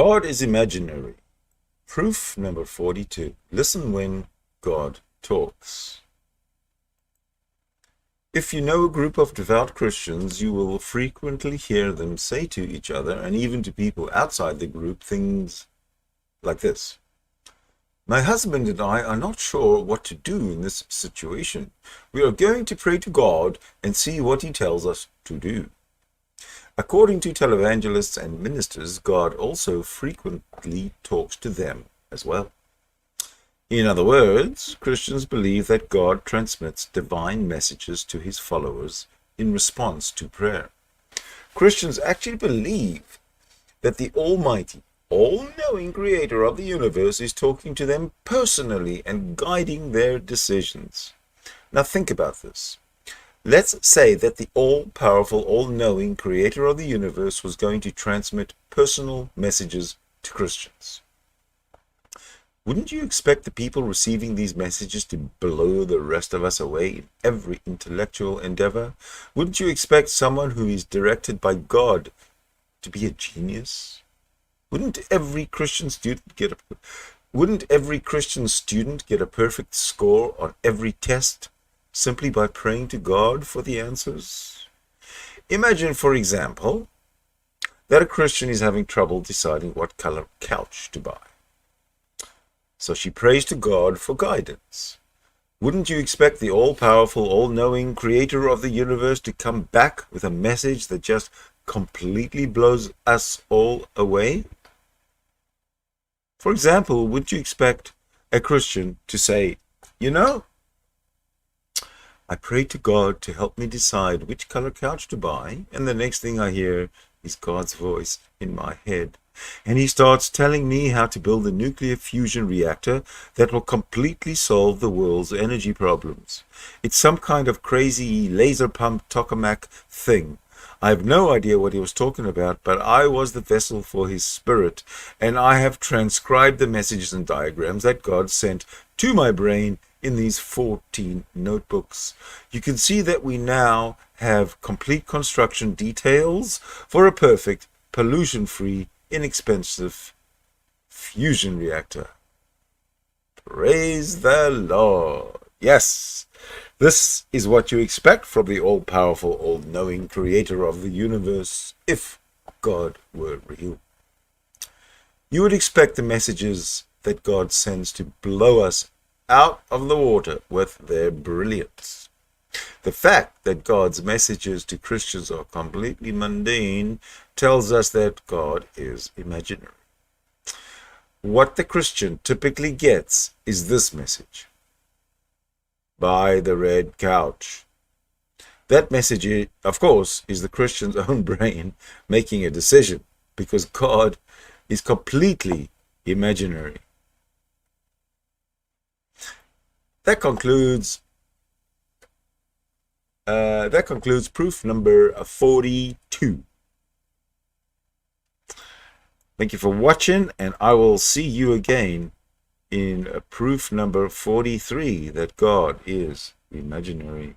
God is imaginary. Proof number 42. Listen when God talks. If you know a group of devout Christians, you will frequently hear them say to each other, and even to people outside the group, things like this. My husband and I are not sure what to do in this situation. We are going to pray to God and see what He tells us to do. According to televangelists and ministers, God also frequently talks to them as well. In other words, Christians believe that God transmits divine messages to His followers in response to prayer. Christians actually believe that the Almighty, all-knowing Creator of the universe is talking to them personally and guiding their decisions. Now think about this. Let's say that the all-powerful, all-knowing Creator of the universe was going to transmit personal messages to Christians. Wouldn't you expect the people receiving these messages to blow the rest of us away in every intellectual endeavor? Wouldn't you expect someone who is directed by God to be a genius? Wouldn't every Christian student get a perfect score on every test simply by praying to God for the answers? Imagine, for example, that a Christian is having trouble deciding what color couch to buy. So she prays to God for guidance. Wouldn't you expect the all-powerful, all-knowing Creator of the universe to come back with a message that just completely blows us all away? For example, would you expect a Christian to say, I prayed to God to help me decide which color couch to buy, and the next thing I hear is God's voice in my head. And He starts telling me how to build a nuclear fusion reactor that will completely solve the world's energy problems. It's some kind of crazy laser pump tokamak thing. I have no idea what he was talking about, but I was the vessel for His Spirit, and I have transcribed the messages and diagrams that God sent to my brain in these 14 notebooks. You can see that we now have complete construction details for a perfect, pollution-free, inexpensive fusion reactor. Praise the Lord. Yes, this is what you expect from the all-powerful, all-knowing Creator of the universe, if God were real. You would expect the messages that God sends to blow us out of the water with their brilliance. The fact that God's messages to Christians are completely mundane tells us that God is imaginary. What the Christian typically gets is this message: buy the red couch. That message, of course, is the Christian's own brain making a decision, because God is completely imaginary. That concludes proof number 42. Thank you for watching, and I will see you again in proof number 43, that God is imaginary.